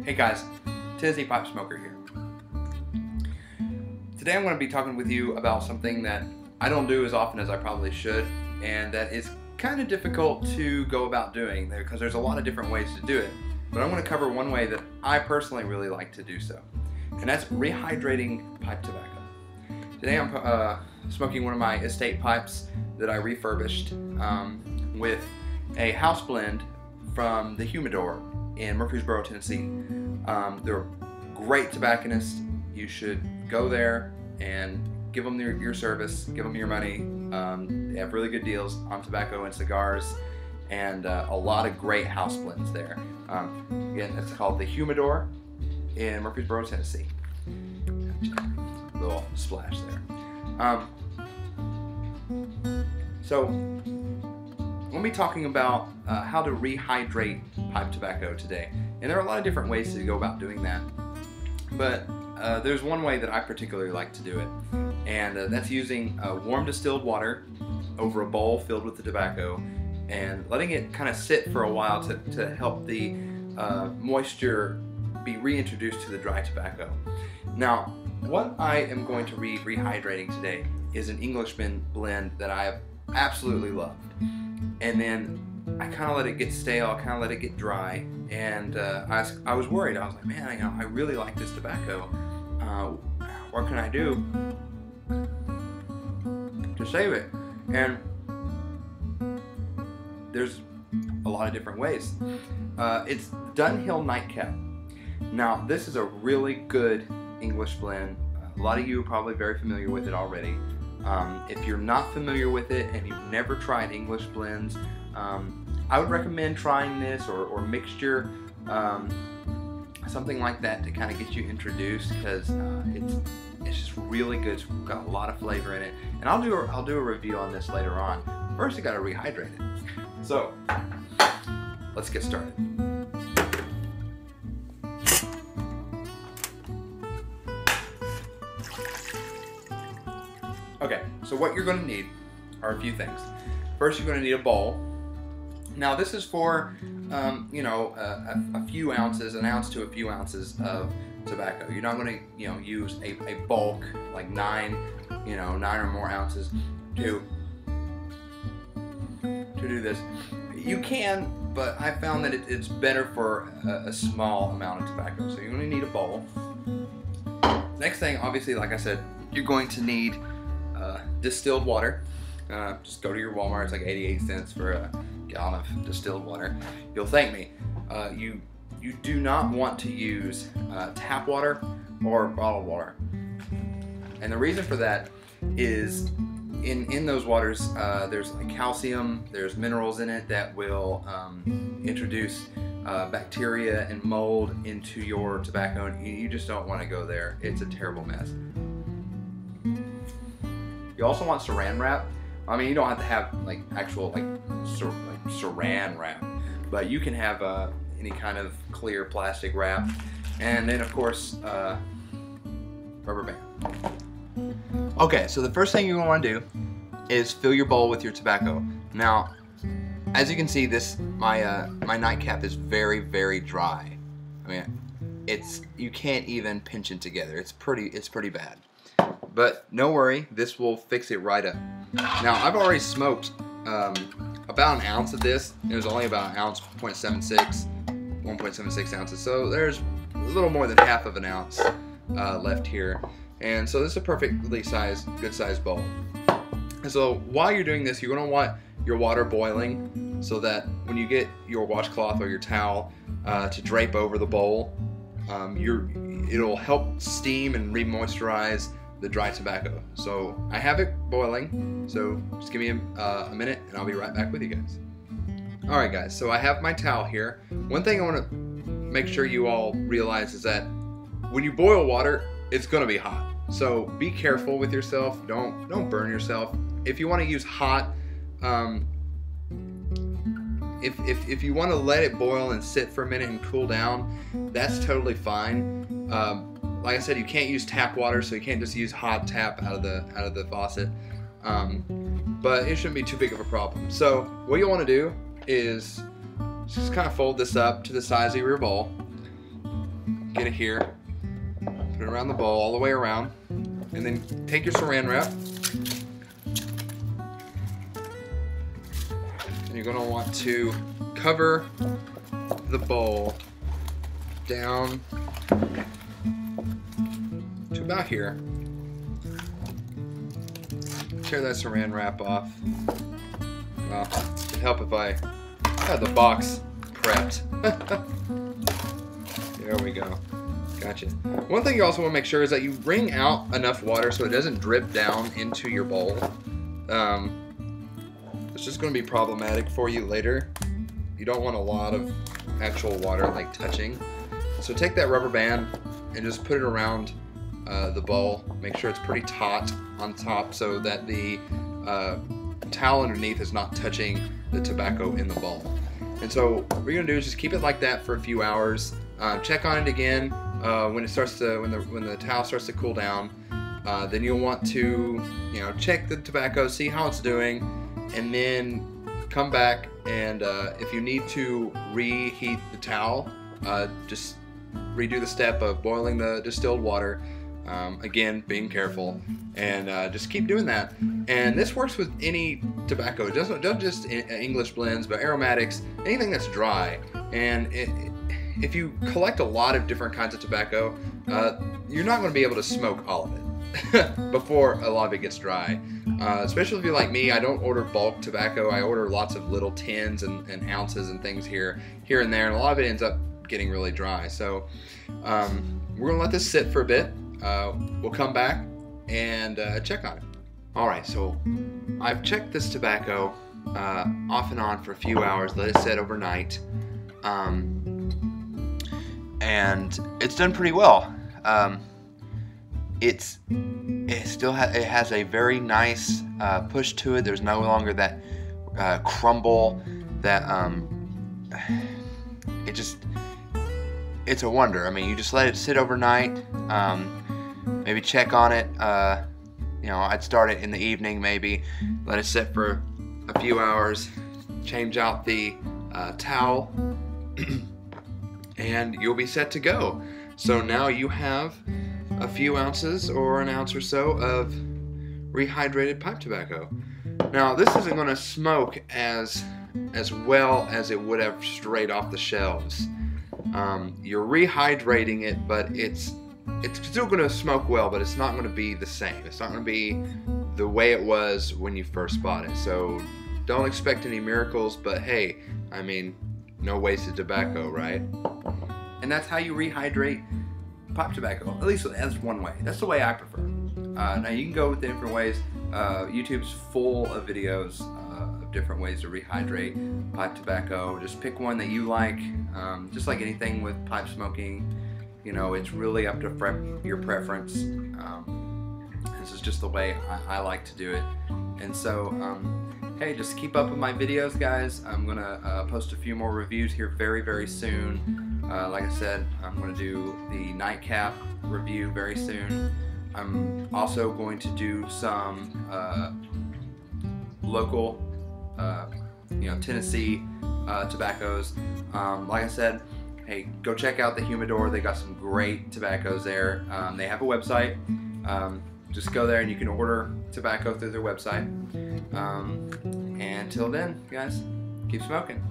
Hey guys, Tizzy Pipe Smoker here. Today I'm going to be talking with you about something that I don't do as often as I probably should, and that is kind of difficult to go about doing because there's a lot of different ways to do it. But I'm going to cover one way that I personally really like to do so, and that's rehydrating pipe tobacco. Today I'm smoking one of my estate pipes that I refurbished with a house blend from the Humidor in Murfreesboro, Tennessee. They're a great tobacconist. You should go there and give them your service, give them your money. They have really good deals on tobacco and cigars, and a lot of great house blends there. Again, it's called the Humidor in Murfreesboro, Tennessee. Little splash there. So we'll be talking about how to rehydrate pipe tobacco today, and there are a lot of different ways to go about doing that, but there's one way that I particularly like to do it, and that's using warm distilled water over a bowl filled with the tobacco and letting it kind of sit for a while to help the moisture be reintroduced to the dry tobacco. Now, what I am going to read rehydrating today is an Englishman blend that I have absolutely loved. And then I kind of let it get stale, I kind of let it get dry, and I was worried. I was like, man, I really like this tobacco. What can I do to save it? And there's a lot of different ways. It's Dunhill Nightcap. Now, this is a really good English blend. A lot of you are probably very familiar with it already. If you're not familiar with it and you've never tried English blends, I would recommend trying this or mixture, something like that to kind of get you introduced, because it's just really good. It's got a lot of flavor in it, and I'll do a review on this later on. First, you got to rehydrate it. So let's get started. Okay, so what you're going to need are a few things. First, you're going to need a bowl. Now, this is for, a few ounces, an ounce to a few ounces of tobacco. You're not going to, use a bulk, like 9 or more ounces to do this. You can, but I found that it's better for a small amount of tobacco. So you're going to need a bowl. Next thing, obviously, like I said, you're going to need distilled water. Just go to your Walmart. It's like 88 cents for a gallon of distilled water. You'll thank me. You do not want to use tap water or bottled water, and the reason for that is in those waters there's like calcium, there's minerals in it that will introduce bacteria and mold into your tobacco, and you just don't want to go there. It's a terrible mess. You also want saran wrap. I mean, you don't have to have like actual saran wrap, but you can have any kind of clear plastic wrap, and then of course rubber band. Okay, so the first thing you're going to want to do is fill your bowl with your tobacco. Now, as you can see, my nightcap is very, very dry. I mean, you can't even pinch it together. It's pretty bad. But no worry, this will fix it right up. Now, I've already smoked about an ounce of this. It was only about an ounce, 1.76 ounces. So there's a little more than half of an ounce left here. And so this is a perfectly good sized bowl. And so while you're doing this, you're going to want your water boiling so that when you get your washcloth or your towel to drape over the bowl, it'll help steam and re-moisturize the dry tobacco. So I have it boiling, so just give me a minute and I'll be right back with you guys. Alright guys, so I have my towel here. One thing I want to make sure you all realize is that when you boil water, it's going to be hot. So be careful with yourself. Don't burn yourself. If you want to use hot, if you want to let it boil and sit for a minute and cool down, that's totally fine. Like I said, you can't use tap water, so you can't just use hot tap out of the faucet. But it shouldn't be too big of a problem. So what you want to do is just kind of fold this up to the size of your bowl, get it here, put it around the bowl all the way around, and then take your saran wrap. And you're going to want to cover the bowl down to about here. Tear that saran wrap off. Well, it'd help if I had the box prepped. There we go. Gotcha. One thing you also want to make sure is that you wring out enough water so it doesn't drip down into your bowl. It's just going to be problematic for you later. You don't want a lot of actual water like touching. So take that rubber band and just put it around the bowl. Make sure it's pretty taut on top so that the towel underneath is not touching the tobacco in the bowl. And so what you're gonna do is just keep it like that for a few hours. Check on it again when it starts to when the towel starts to cool down. Then you'll want to check the tobacco, see how it's doing, and then come back and if you need to reheat the towel, just redo the step of boiling the distilled water. Again, being careful, and just keep doing that. And this works with any tobacco. It doesn't just English blends, but aromatics, anything that's dry. And if you collect a lot of different kinds of tobacco, you're not going to be able to smoke all of it before a lot of it gets dry. Especially if you're like me, I don't order bulk tobacco. I order lots of little tins and ounces and things here and there, and a lot of it ends up getting really dry. So we're going to let this sit for a bit. We'll come back and check on it. Alright, so I've checked this tobacco off and on for a few hours, let it sit overnight, and it's done pretty well. It has a very nice push to it. There's no longer that crumble, that it's a wonder. I mean, you just let it sit overnight. Maybe check on it. I'd start it in the evening, maybe let it sit for a few hours, change out the towel, and you'll be set to go. So now you have a few ounces or an ounce or so of rehydrated pipe tobacco. Now this isn't going to smoke as well as it would have straight off the shelves. You're rehydrating it, but it's still going to smoke well, but it's not going to be the same. It's not going to be the way it was when you first bought it. So don't expect any miracles, but hey, I mean, no wasted tobacco, right? And that's how you rehydrate pipe tobacco. At least that's one way. That's the way I prefer. Now you can go with different ways. YouTube's full of videos of different ways to rehydrate pipe tobacco. Just pick one that you like. Just like anything with pipe smoking, it's really up to your preference. This is just the way I like to do it. And so, hey, just keep up with my videos, guys. I'm gonna post a few more reviews here very, very soon. Like I said, I'm gonna do the nightcap review very soon. I'm also going to do some local, Tennessee tobaccos. Like I said, hey, go check out the Humidor. They got some great tobaccos there. They have a website. Just go there and you can order tobacco through their website. And until then, guys, keep smoking.